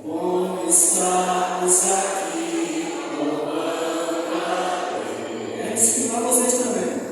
Bom estarmos aqui louvando a Deus. É isso para vocês também.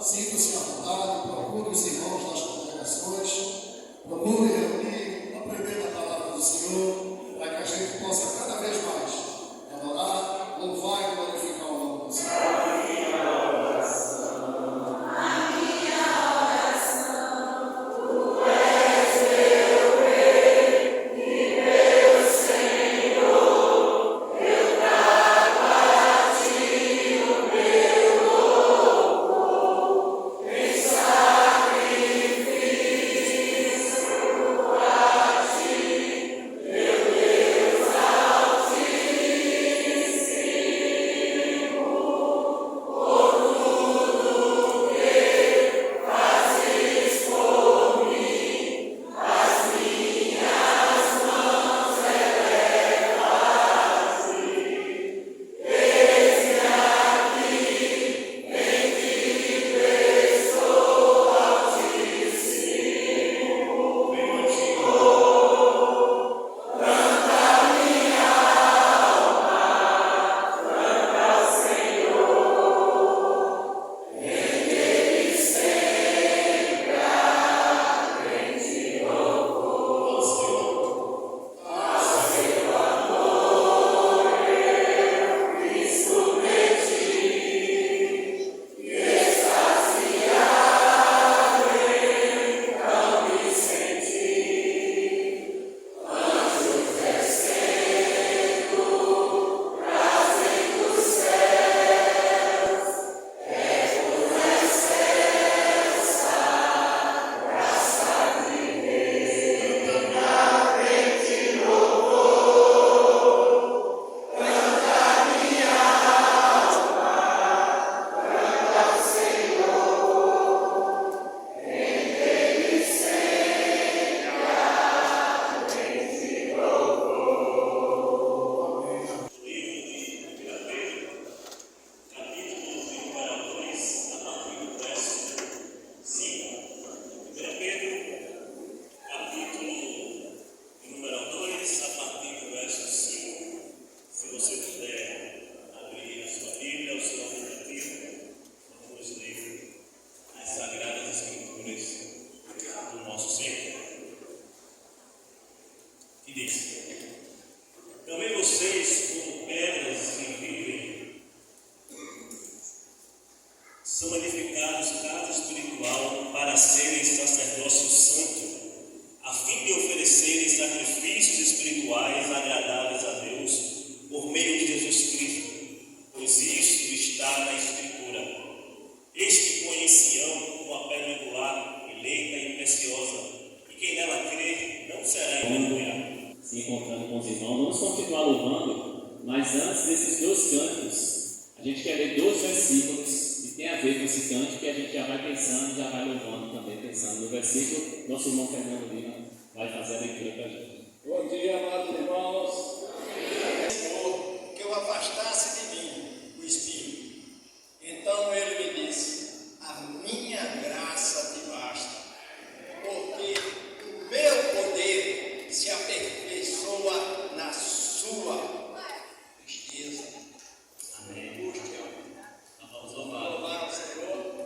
Sinta-se à vontade, procure quem nela crê não será envergonhado. Se encontrando com os irmãos, vamos continuar louvando, mas antes desses dois cânticos, a gente quer ler dois versículos que tem a ver com esse cântico, que a gente já vai pensando, já vai louvando também, pensando no versículo. Nosso irmão Fernando Lima vai fazer a leitura para a gente. Bom dia, amados irmãos. Senhor, que eu afastasse de mim o espinho. Então ele me disse: a minha graça te basta, porque o meu poder se aperfeiçoa na sua tristeza. Amém. Vamos louvar o Senhor.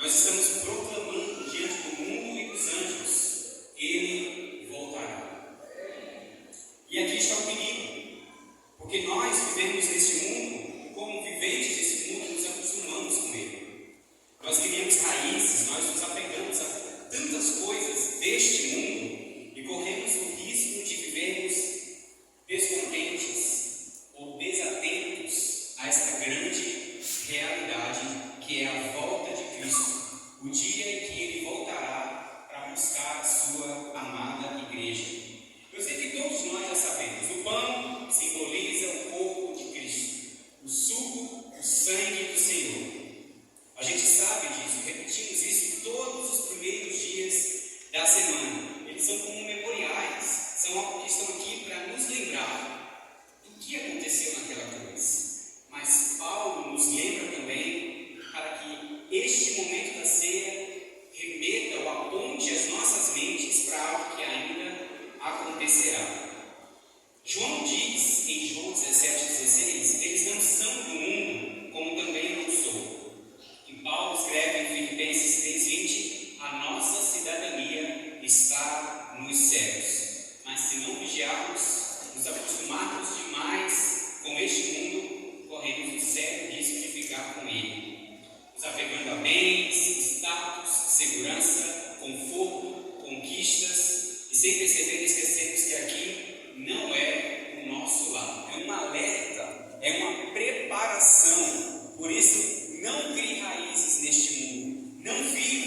Nós estamos proclamando diante do mundo e dos anjos que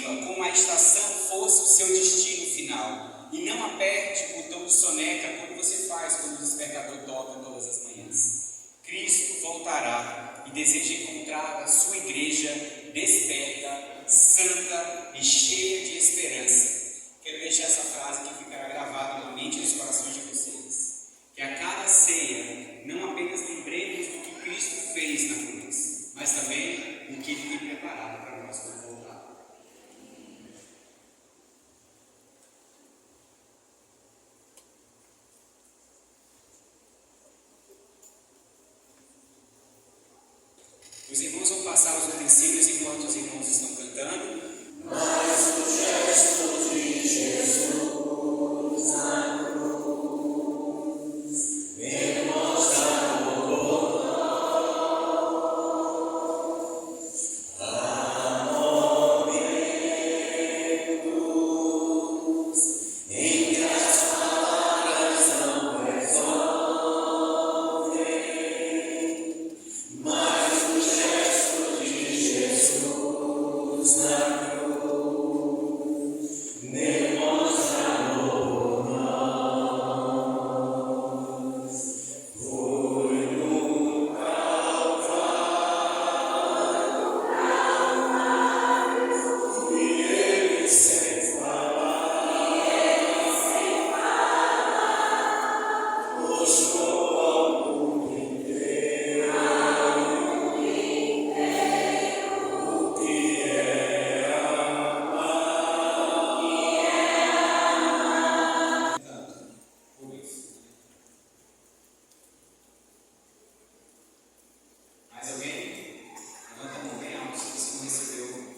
viva como a estação fosse o seu destino final. E não aperte o botão de soneca como você faz quando o despertador toca todas as manhãs. Cristo voltará e deseja encontrar a sua igreja desperta, santa e cheia de esperança. Quero deixar essa frase que ficará gravada na mente e nos corações de vocês. Que a cada ceia, não apenas lembremos do que Cristo fez na cruz, mas também do que Ele tem preparado para nós quando voltar. Os irmãos vão passar os utensílios enquanto os irmãos estão cantando. Mas o gesto de Jesus na cruz demonstra por nós amor e cruz, em que as palavras não resolvem, mas o gesto de Jesus na cruz demonstra por nós. Foi no Calvário e Ele sem falar mostrou ao mundo inteiro o que é Mais alguém? Levanta a mão bem alto se você não recebeu.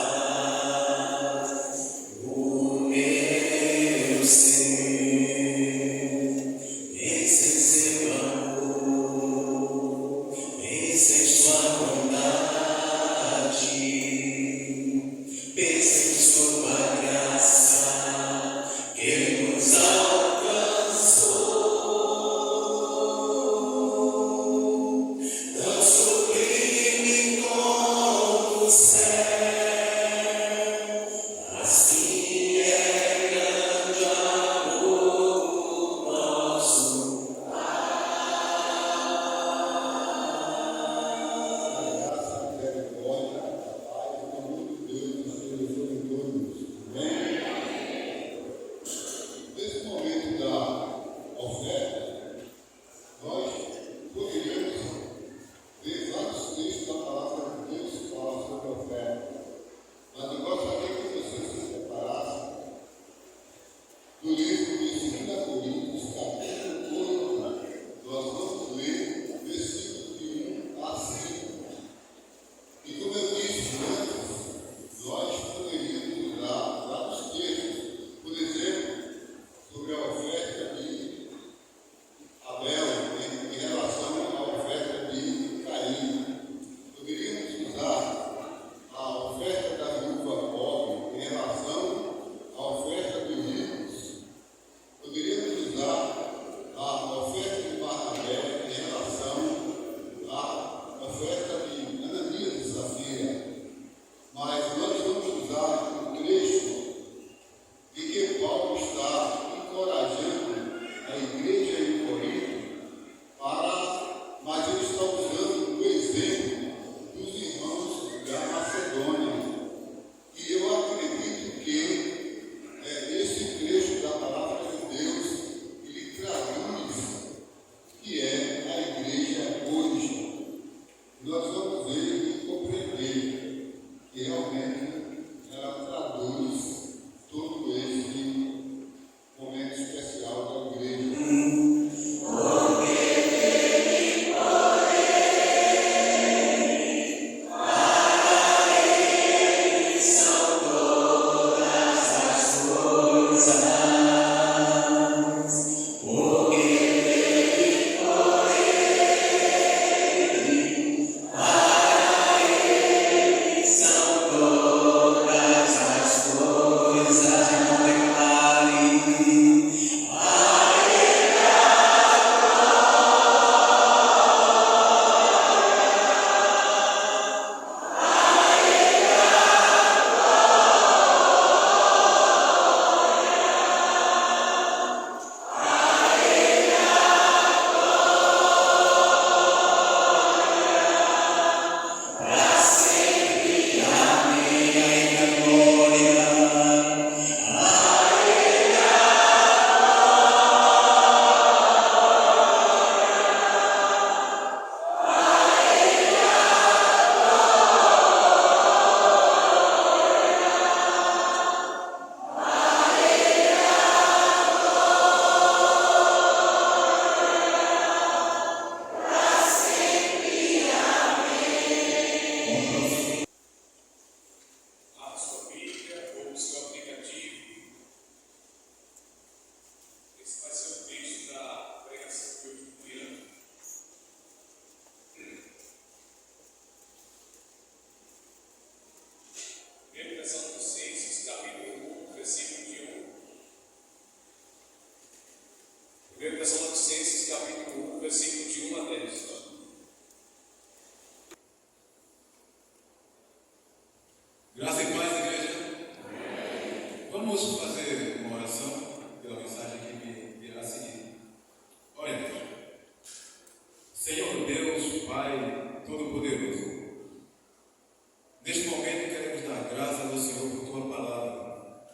Satisfaz o meu ser, esse seu amor, esse sua bondade, pense em sua graça, que Ele nos alcançou, tão sublime como o céu, assim é grande amor nosso. Nesse momento da oferta, nós poderíamos ver vários textos da palavra de Deus que falam sobre a oferta. Mas eu gostaria que vocês se preparassem do livro de 2 Coríntios, capítulo 8. Nós vamos ler versículos de 1 a 5. E como eu disse antes, nós poderíamos usar vários textos. Por exemplo, sobre a oferta de Abel em relação à oferta de Caim. Poderíamos usar a oferta da viúva pobre em relação à oferta dos ricos. Poderíamos usar a oferta de Barnabé em relação à oferta de Ananias e Safira. Mas nós vamos usar um trecho em que Paulo está encorajando a igreja em Corinto mas ele está usando o exemplo dos irmãos da Macedônia. E eu acredito que esse trecho da palavra de Deus, ele traduz o que é a igreja hoje. Nós vamos ver e compreender que realmente ela traduz todo esse momento especial da igreja. 1 Tessalonicenses capítulo 1, versículo de 1 a 10. Graça e paz, igreja. Vamos fazer uma oração pela mensagem que me irá seguir. Oremos. Senhor Deus, Pai Todo-Poderoso, neste momento queremos dar graças ao Senhor por Tua palavra,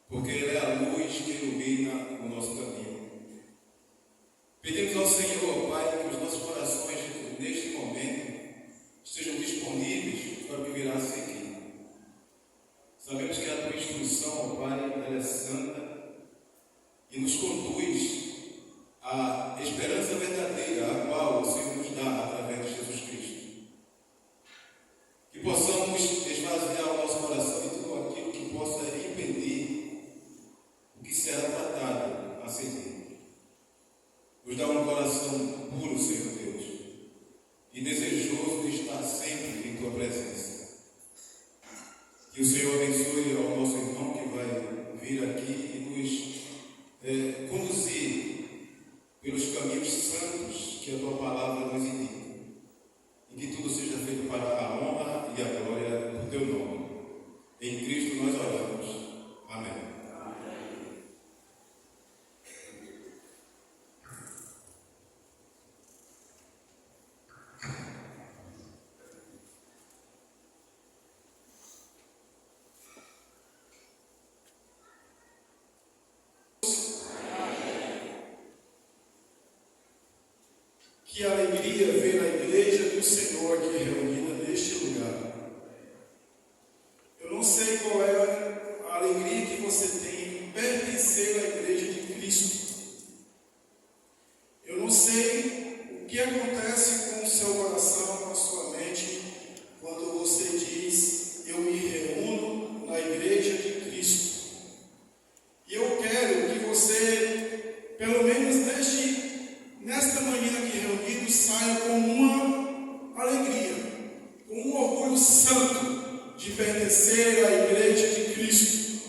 porque ela é a luz que ilumina o nosso caminho. Pedimos ao Senhor, Pai, que os nossos corações neste momento estejam disponíveis para o que virá a seguir. Sabemos que a Tua instrução, ó Pai, ela é santa e nos conduz à esperança verdadeira, a qual o Senhor nos dá através de Jesus Cristo. Que possamos esvaziar o nosso coração de tudo aquilo que possa impedir o que será tratado a seguir. Nos dá um coração puro, Senhor Deus, e desejoso de estar sempre em Tua presença. Que o Senhor abençoe ao nosso irmão que vai vir aqui e nos conduzir pelos caminhos santos que a Tua palavra nos indica. E que tudo seja feito para a honra e a glória do Teu nome. Em Cristo nós oramos. Amém. Que alegria ver a igreja do Senhor aqui reunida neste lugar. Eu não sei qual é a alegria que você tem em pertencer à igreja de Cristo. Eu não sei o que acontece com o seu coração, com a sua mente, quando você diz: eu me reúno na igreja de Cristo. E eu quero que você, pelo menos nesta manhã aqui reunido, saia com uma alegria, com um orgulho santo de pertencer à igreja de Cristo.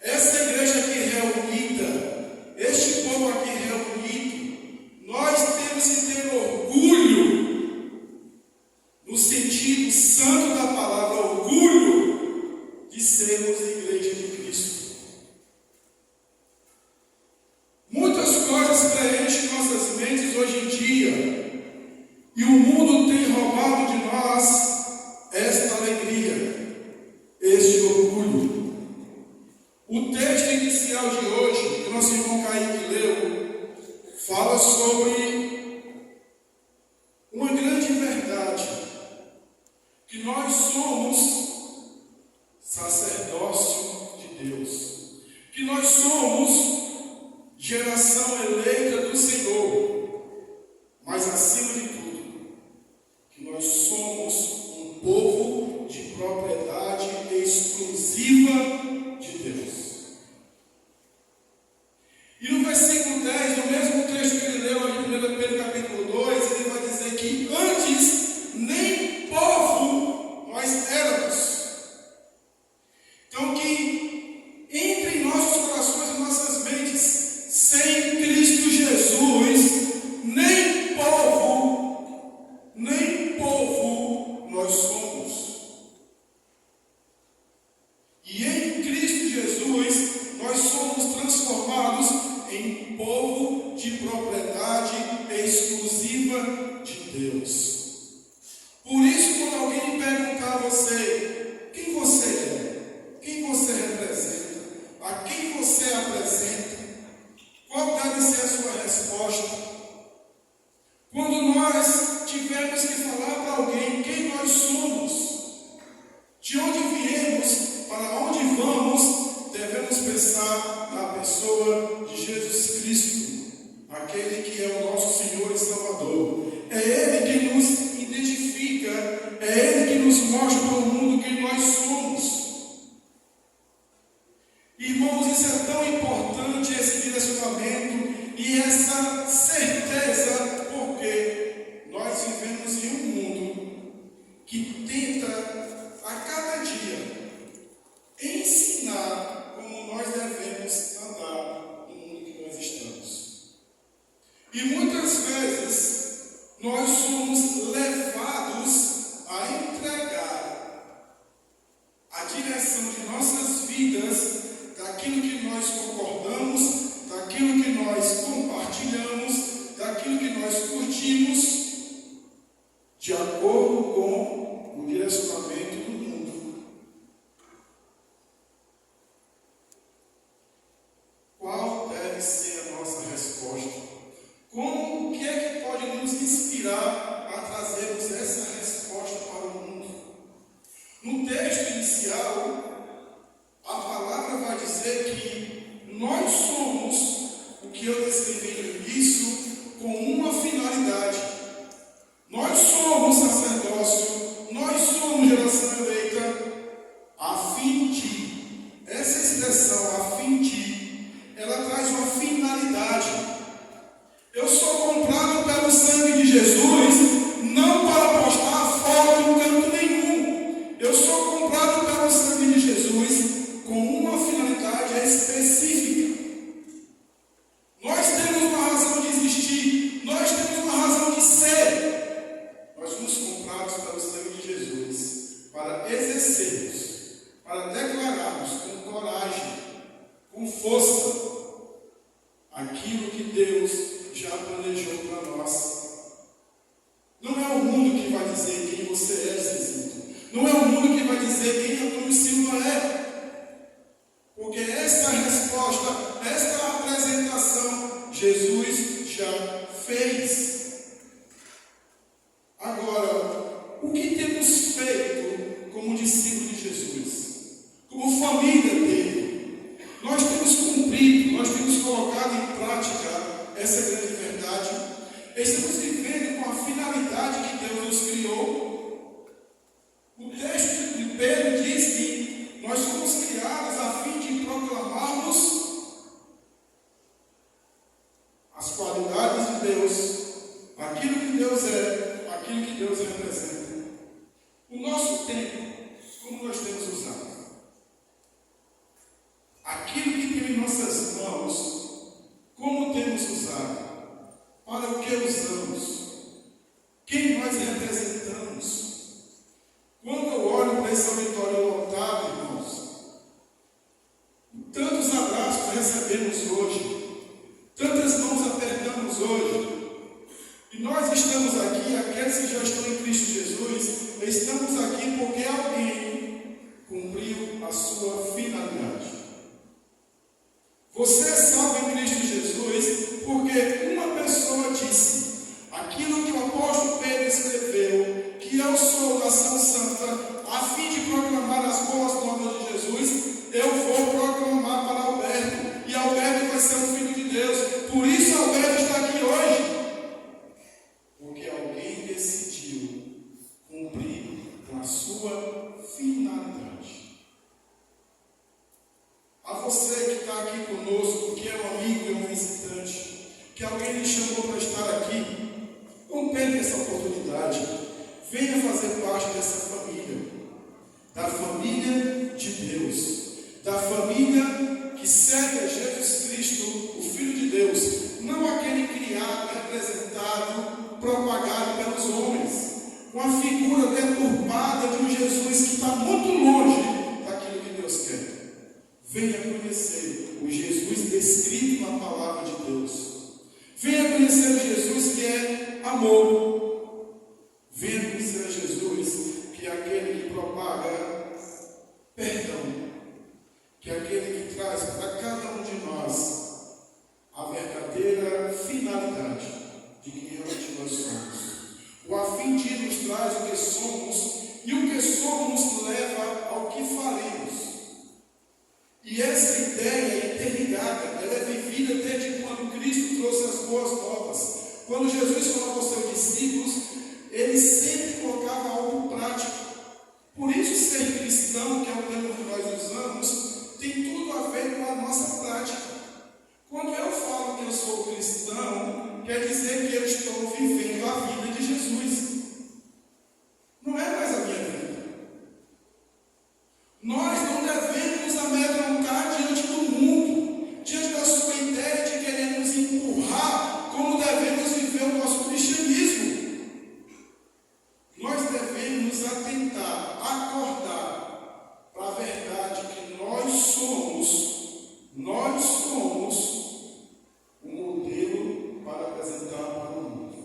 Essa igreja aqui reunida, este povo aqui reunido, nós temos que ter orgulho, no sentido santo da palavra, orgulho de sermos a igreja de Cristo. Muitas coisas preenchem nossas mentes hoje em dia, e o mundo tem roubado de nós esta alegria, este orgulho. O texto inicial de hoje, que nosso irmão Kaique leu, fala sobre uma grande verdade, que nós somos sacerdócio de Deus, que nós somos geração eleita do Senhor, mas acima de tudo, que nós somos um povo de propriedade exclusiva de Deus. E no versículo 10, no mesmo texto que ele leu ali em 1 Pedro capítulo 2, ele vai dizer que antes nem povo nós éramos. Então que entre em nossos corações e nossas mentes, sem Cristo Jesus, nem povo nós somos. E em Cristo Jesus, nós somos transformados em povo de propriedade exclusiva de Deus. Por isso, quando alguém perguntar a você, quem você é? Quem você representa? A quem você apresenta? Qual deve ser a sua resposta? Quando nós tivermos que falar para alguém quem nós somos, de onde viemos, para onde vamos, devemos pensar na pessoa de Jesus Cristo, aquele que é o nosso Senhor e Salvador. É Ele que nos identifica, é Ele que nos mostra para o mundo quem nós somos. Irmãos, isso é tão importante, esse direcionamento e essa certeza, porque nós vivemos em um mundo que tenta a cada dia ensinar como nós devemos andar no mundo que nós estamos. nós concordamos, daquilo que nós compartilhamos, daquilo que nós curtimos, de acordo com o direcionamento do mundo. Qual deve ser a nossa resposta? O que é que pode nos inspirar a trazermos essa resposta para o mundo? No texto inicial, a palavra vai dizer que nós somos o que eu descrevi no início com uma finalidade. Nós somos sacerdócio, nós somos geração eleita, a fim de. Essa expressão, a fim de, ela traz uma finalidade. Eu sou comprado pelo sangue de Jesus, não para postar foto em canto nenhum. Eu sou comprado pelo sangue de Jesus com uma finalidade específica. Nós temos uma razão de existir, nós temos uma razão de ser. Nós fomos comprados pelo sangue de Jesus para exercermos, para declararmos com coragem, com força, aquilo que Deus já planejou para nós. Não é o mundo que vai dizer quem você é, Zezinho. Não é o mundo que vai dizer quem Antônio Silva é. Porque essa resposta, esta apresentação, Jesus já fez. Agora, o que temos feito como discípulos de Jesus? Como família dele? Nós temos cumprido, nós temos colocado em prática essa grande verdade. Estamos vivendo com a finalidade que Deus nos criou. O texto de Pedro diz que nós fomos criados a fim de proclamarmos as qualidades de Deus, aquilo que Deus é, aquilo que Deus representa. O nosso tempo, como nós temos usado? Aquilo que tem em nossas mãos, como temos usado? Para o que usamos? Quem nós representamos? Quando eu olho para esse auditório lotado, irmãos, tantos abraços recebemos hoje, tantas mãos apertamos hoje, e nós estamos aqui, aqueles que já estão em Cristo Jesus, estamos aqui porque alguém cumpriu a sua finalidade. Você é salvo em Cristo Jesus porque uma pessoa disse aquilo que o apóstolo Pedro escreveu, que eu sou nação santa, a fim de proclamar as boas novas de Jesus, eu vou proclamar para Alberto, e Alberto vai ser um filho de Deus. Por isso Alberto está aqui hoje, porque alguém decidiu cumprir com a sua finalidade. A você que está aqui conosco, que é um amigo e um visitante, que alguém lhe chamou para estar aqui, não perca essa oportunidade. Venha fazer parte dessa família, da família de Deus, da família que serve a Jesus Cristo, o Filho de Deus, não aquele criado, representado, propagado pelos homens, com a figura deturpada de um Jesus que está muito longe daquilo que Deus quer. Venha conhecer o Jesus descrito na palavra de Deus. Venha conhecer o Jesus que é amor. Venha conhecer a Jesus que é aquele que propaga perdão, que é aquele que traz para cada um de nós a verdadeira finalidade de quem realmente nós somos. O a fim de nos traz o que somos, e o que somos nos leva ao que faremos. E essa ideia interligada, ela é vivida desde quando Cristo trouxe as boas novas. Quando Jesus falava aos seus discípulos, ele sempre colocava algo prático. Por isso, ser cristão, que é o termo que nós usamos, tem tudo a ver com a nossa prática. Quando eu falo que eu sou cristão, quer dizer que eu estou vivendo a vida de Jesus. Não é mais a minha vida. Nós não devemos nos amedrontar diante do mundo, diante da sua ideia de querer nos empurrar como devemos viver o nosso cristianismo. Nós devemos nos atentar, acordar nós somos um modelo para apresentar para o mundo.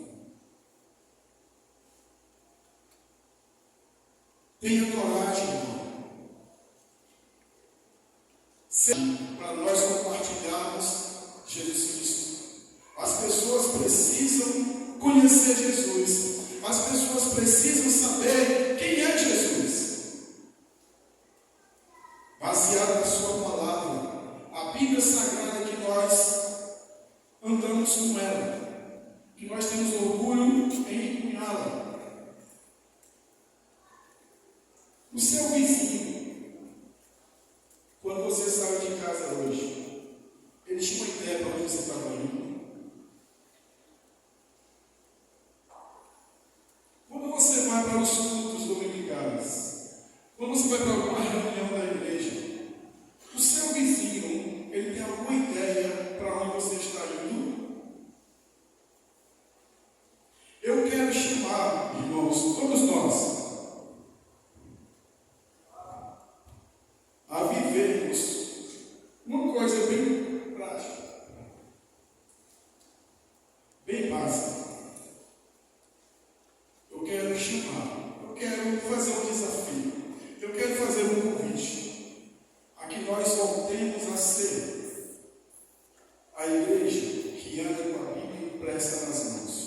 Tenha coragem, irmão. Para nós compartilharmos Jesus Cristo. As pessoas precisam conhecer Jesus. As pessoas precisam saber quem é Jesus. Baseado na sua palavra, a Bíblia Sagrada que nós andamos com ela, que nós temos orgulho em empunhá-la. O seu vizinho, quando você saiu de casa hoje, ele tinha uma ideia para onde você estava indo? Quando você vai para os cultos dominicais, quando você vai para alguma reunião da igreja, o seu vizinho, ele tem alguma ideia para onde você está indo? Eu quero chamar, irmãos, todos nós, a vivermos uma coisa bem prática, bem básica. Eu quero chamar, eu quero fazer um desafio, eu quero fazer um convite a que nós voltemos a ser a igreja que anda com a Bíblia impressa nas mãos.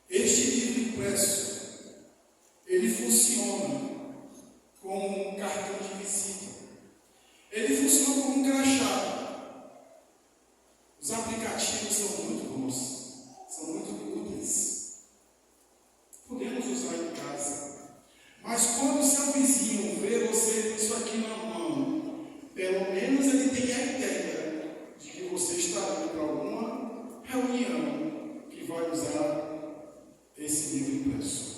Este livro impresso, ele funciona como um cartão de visita. Ele funciona como um crachá. Os aplicativos são muito bons, são muito úteis. Podemos usar em casa. Mas quando o seu vizinho vê você com isso aqui na mão, pelo menos ele tem a ideia de que você está indo para alguma reunião que vai usar esse livro impresso.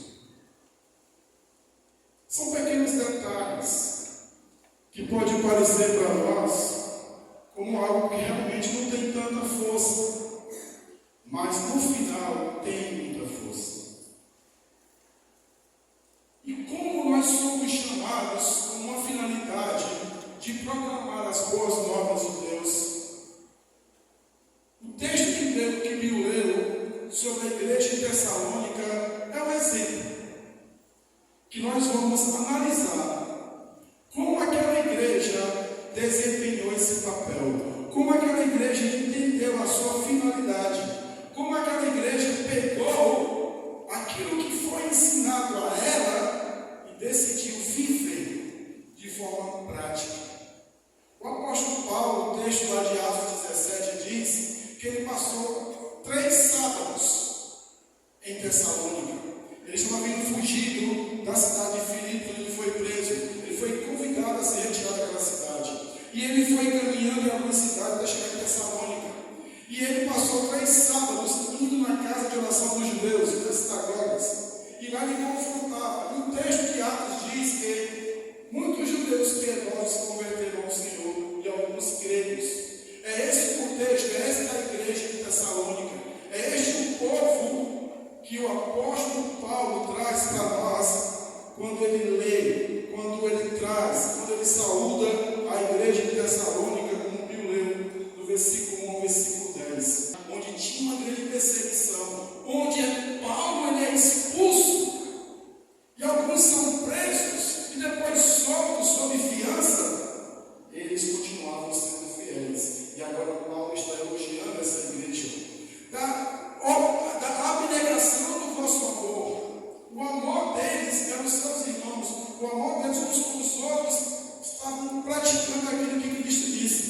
São pequenos detalhes que podem parecer para nós como algo que realmente não tem tanta força, mas no final tem muita força. E como nós somos chamados com uma finalidade de proclamar as boas novas de Deus, o texto que Bill leu sobre a igreja de Tessalônica é um exemplo que nós vamos analisar como aquela igreja desempenhou esse papel, como aquela igreja entendeu a sua finalidade, como aquela igreja pegou aquilo que foi ensinado a ela e decidiu viver de forma prática. O apóstolo Paulo, no texto lá de Atos 17, diz que ele passou 3 sábados em Tessalônica. Ele estava vindo fugido da cidade de Filipe, onde ele foi preso. Ele foi convidado a se retirar daquela cidade. E ele foi caminhando em alguma cidade até chegar em Tessalônica. E ele passou 3 sábados indo na casa de oração dos judeus, das sinagogas. E lá ele confrontava. E o texto de Atos diz que muitos judeus piedosos se converteram ao Senhor e alguns credos. É esse o contexto, é esta a igreja de Tessalônica. É este o povo que o apóstolo Paulo traz para nós quando ele lê, quando ele traz, quando ele saúda a igreja de Tessalônica, como Bill leu no versículo 1 ao versículo 10, onde tinha uma grande perseguição, onde Paulo ele é expulso e alguns são presos e depois soltos sob fiança. Eles continuavam sendo fiéis. E agora Paulo está elogiando essa igreja da abnegação do vosso amor. O amor deles pelos seus irmãos, o amor deles uns com os outros, estavam praticando aquilo que Cristo disse: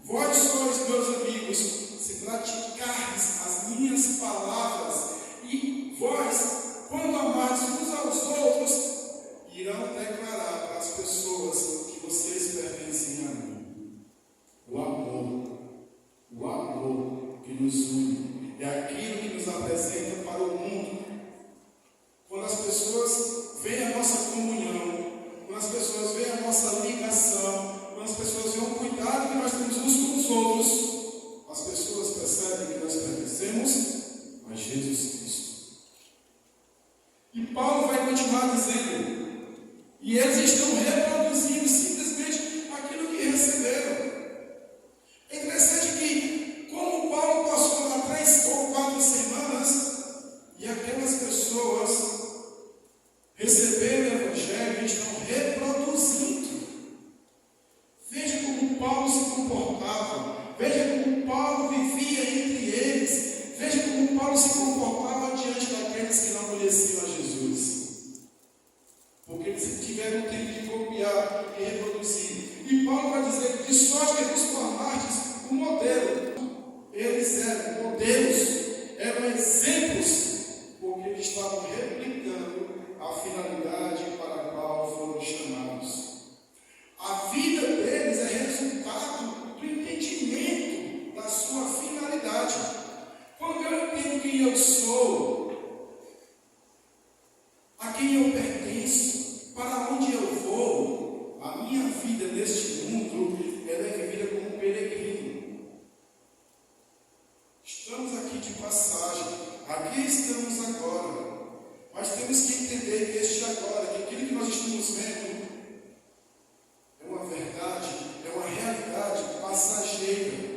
vós sois meus amigos, se praticardes as minhas palavras, e vós, quando amardes uns aos outros, irão declarar para as pessoas que vocês pertencem a mim. O amor que nos une, é aquilo que nos apresenta para o mundo. Quando as pessoas veem a nossa comunhão, quando as pessoas veem a nossa ligação, quando as pessoas veem o cuidado que nós temos uns com os outros, as pessoas percebem que nós pertencemos a Jesus Cristo. E Paulo vai continuar dizendo, e eles estão reproduzindo simplesmente de sorte que vos tornastes um modelo. Eles eram modelos, eram exemplos, porque eles estavam replicando a finalidade para a qual foram chamados. A vida deles é resultado do entendimento da sua finalidade. Quando eu entendo quem eu sou, a quem eu pertenço, para onde eu vou, a minha vida neste mundo, ela é vivida como um peregrino. Estamos aqui de passagem, aqui estamos agora, mas temos que entender que este agora, que aquilo que nós estamos vendo, é uma verdade, é uma realidade passageira.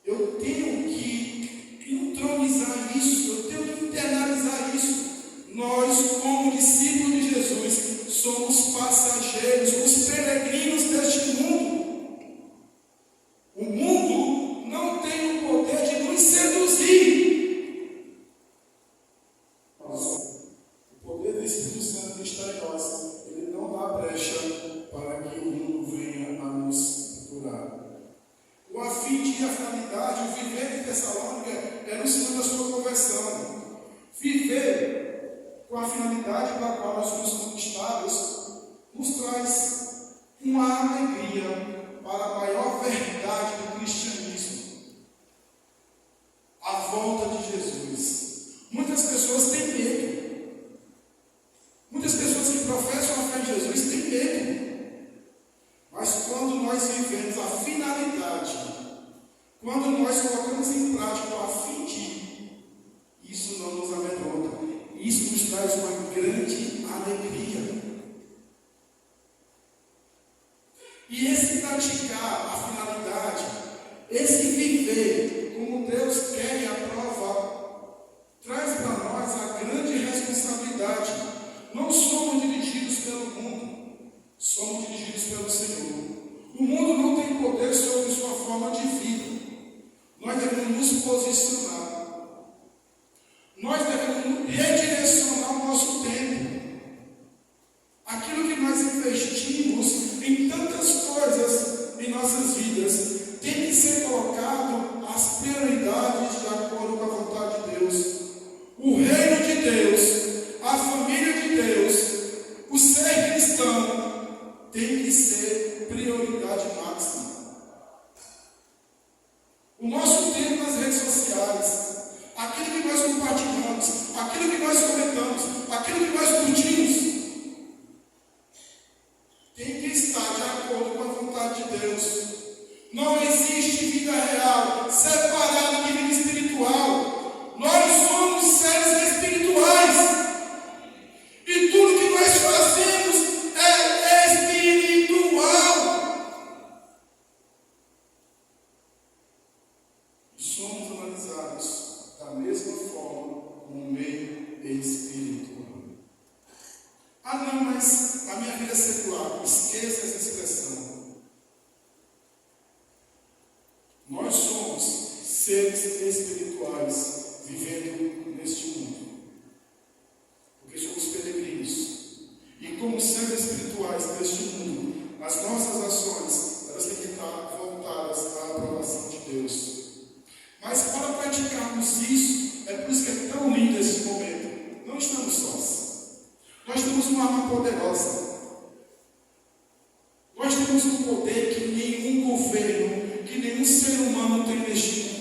Eu tenho que entronizar isso, eu tenho que internalizar isso. Nós, como discípulos de Jesus, somos passageiros, os peregrinos deste mundo. O mundo não tem o poder de nos seduzir. O poder do Espírito Santo está em nós. Ele não dá brecha para que o mundo venha a nos procurar. O a fim de a finalidade, o viver em Tessalônica era o sinal da sua conversão. Viver com a finalidade para a qual nós fomos conquistados nos traz uma alegria para a maior verdade do cristianismo, a volta de Jesus. Muitas pessoas têm medo. Muitas pessoas que professam a fé em Jesus têm medo. Mas quando nós vivemos a finalidade, quando nós colocamos em prática a fim de, isso não nos amedronta. Isso nos traz uma grande alegria. E esse praticar a finalidade, esse viver como Deus quer e aprova, traz para nós a grande responsabilidade. Não somos dirigidos pelo mundo, somos dirigidos pelo Senhor. O mundo não tem poder sobre sua forma de vida. Nós devemos nos posicionar. Nós devemos redirecionar o nosso tempo. Aquilo que nós investimos em tantas coisas em nossas vidas tem que ser colocado as prioridades de acordo com a vontade de Deus. O reino de Deus, a família de Deus, o ser cristão tem que ser prioridade máxima. O nosso tempo nas redes sociais, aquilo que nós compartilhamos, aquilo que nós comentamos, aquilo que nós curtimos, tem que estar de acordo com a vontade de Deus. Não existe vida real separada de vida espiritual. Nós somos seres espirituais. E tudo que nós fazemos é espiritual. E somos analisados da mesma forma no meio espiritual. Ah não, mas a minha vida é secular. Esqueça essa expressão. Nós somos seres espirituais vivendo neste mundo. Porque somos peregrinos. E como seres espirituais neste mundo, as nossas ações, elas têm que estar voltadas à aprovação de Deus. Mas para praticarmos isso, é por isso que é tão lindo esse momento. Não estamos sós. Nós temos uma arma poderosa. Nós temos um poder que nenhum governo, que nenhum ser humano tem neste mundo.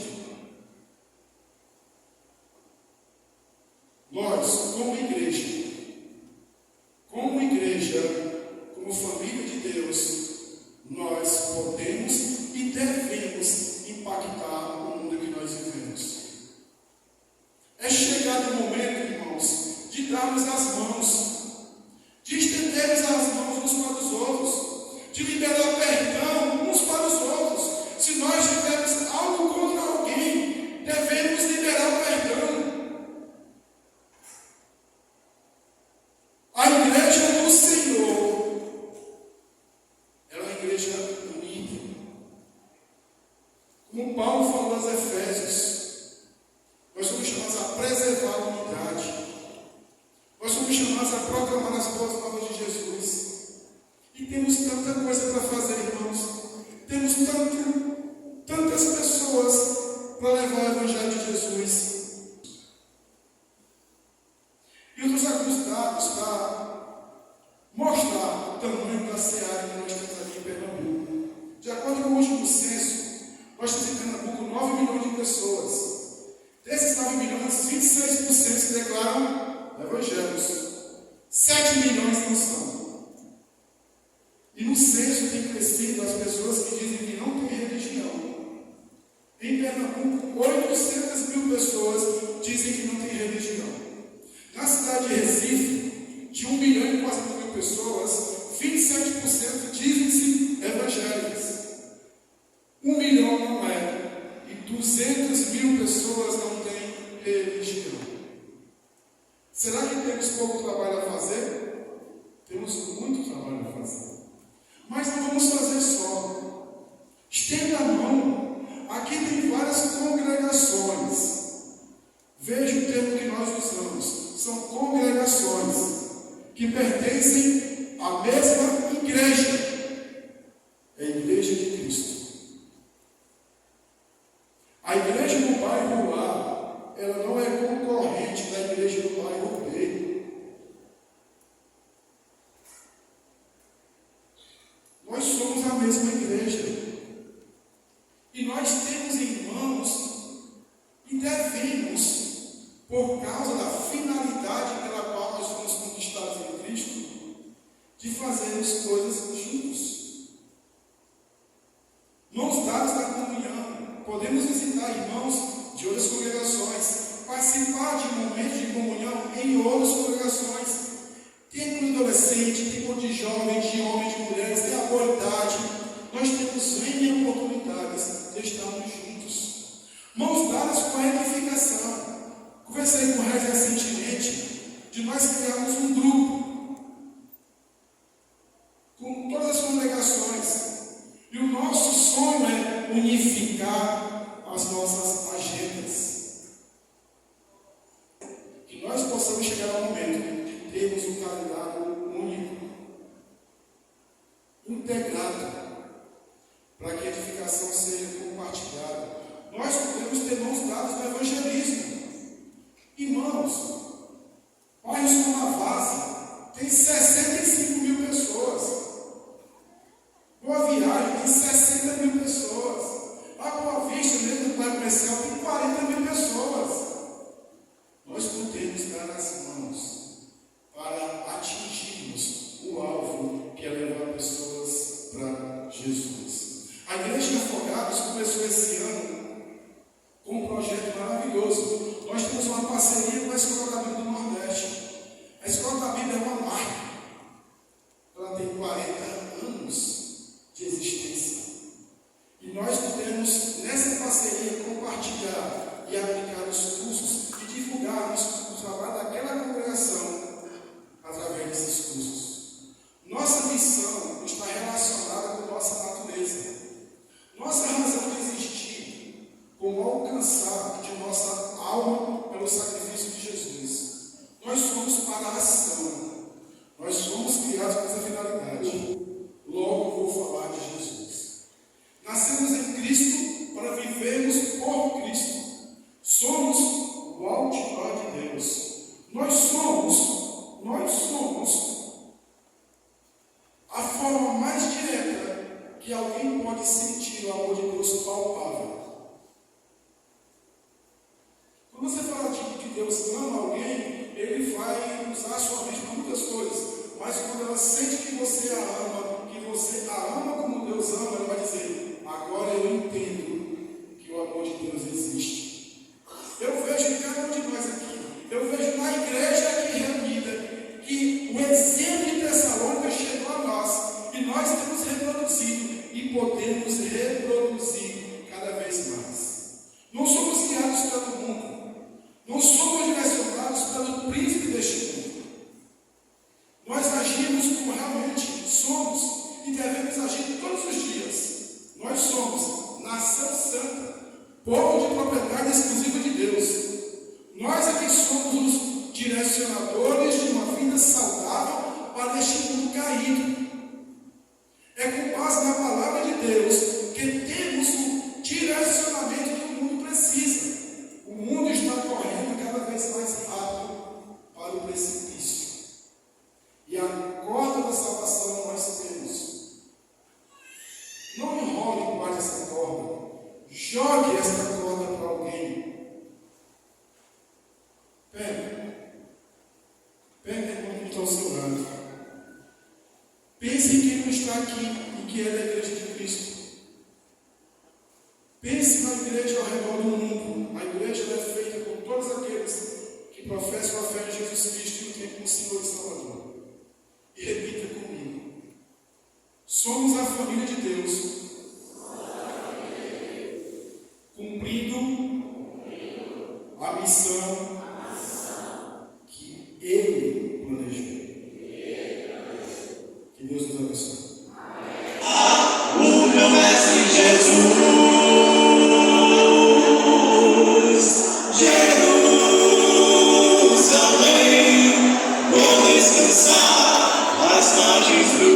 Nós, como igreja, como família de Deus, nós podemos e devemos impactar o mundo que nós vivemos. É chegado o momento, irmãos, de darmos as mãos, de estendermos as mãos uns para os outros, de liberar perdão uns para os outros. Se nós tivermos algo contra alguém, devemos liberar perdão. A igreja do Senhor, ela é uma igreja unida. da SEAD que nós temos aqui em Pernambuco. De acordo com o último censo, nós temos em Pernambuco 9 milhões de pessoas. Desses 9 milhões, 26% se declaram evangélicos. 7 milhões não são. E no censo tem crescido as pessoas que dizem que não têm religião. Em Pernambuco, 800 mil pessoas dizem que não têm religião. Na cidade de Recife, de 1 milhão e 400 mil pessoas, 27% dizem-se evangélicos. 1 milhão não é. E 200 mil pessoas não têm religião. Será que temos pouco trabalho a fazer? Temos muito trabalho a fazer. Mas não vamos fazer só. Estenda a mão. Aqui tem várias congregações. Veja o termo que nós usamos. São congregações que pertencem à mesma igreja. É a Igreja de Cristo. A igreja do bairro A, ela não é concorrente da igreja do bairro B. Nós somos a mesma igreja. E nós temos irmãos e devemos, por causa da finalidade pela qual nós fomos conquistados em Cristo, de fazermos coisas juntos. Mãos dadas na comunhão. Podemos visitar irmãos de outras congregações, participar de momentos de comunhão em outras congregações. Tem grupo de adolescente, tem grupo de jovens, de homens, de mulheres, tem a boa idade. Nós temos N oportunidades de estarmos juntos. Mãos dadas com a edificação. Conversei com o Rez recentemente de nós criarmos um grupo com todas as congregações. E o nosso sonho é unificar as nossas agendas. Que nós possamos chegar ao momento de termos um calendário único, integrado, para que a edificação seja compartilhada. Nós podemos ter mãos dadas no evangelismo. Irmãos, bairros como a Vaza tem 65 mil pessoas. Boa Viagem tem 60 mil pessoas. A Boa Vista, mesmo do bairro comercial, tem 40 mil pessoas. Nós podemos dar as mãos para atingirmos o alvo que é levar pessoas para Jesus. A Igreja de Afogados começou esse ano com um projeto maravilhoso. Nós temos uma parceria com a Escola da Bíblia do Nordeste. A Escola da Bíblia é uma marca. Ela tem 40 anos de existência. E nós podemos, nessa parceria, compartilhar e aplicar os cursos e divulgarmos o trabalho daquela congregação através desses cursos. Nossa missão está relacionada com nossa natureza. Nossa razão de existir, como alcançar de nossa alma pelo sacrifício de Jesus. Nós somos para a ação. Nós somos criados com essa finalidade. Logo vou falar de Jesus. Nascemos em Cristo para vivermos por Cristo. Somos o outdoor de Deus. Nós somos a forma mais direta que alguém pode sentir o amor de Deus palpável. Quando você fala de que Deus ama alguém, Ele vai usar a sua mente para muitas coisas. Mas quando ela sente que você a ama, que você a ama como Deus ama, ela vai dizer: agora eu entendo que o amor de Deus existe. Eu vejo em cada um de nós aqui, eu vejo na igreja aqui reunida, que o exemplo de Tessalônica chegou a nós, e nós temos reproduzido, e podemos reproduzir cada vez mais. Não somos guiados pelo mundo, não somos direcionados pelo príncipe deste mundo. Nós agimos como realmente somos e devemos agir todos os dias. Nós somos nação santa, povo de propriedade exclusiva de Deus. Nós é que somos os direcionadores de uma vida saudável para este mundo caído. É com base na palavra de Deus que temos o direcionamento que o mundo precisa. O mundo está correndo cada vez mais rápido para o precipício. E a corda da salvação nós temos Pense em quem não está aqui e que é da igreja de Cristo. Pense na igreja ao redor do mundo. A igreja é feita por todos aqueles que professam a fé em Jesus Cristo e o tem como Senhor e Salvador. E repita comigo. Somos a família de Deus, cumprindo a missão que Ele planejou. Que Deus nos abençoe. O meu mestre Jesus, Jerusalém, vou descansar nas margens do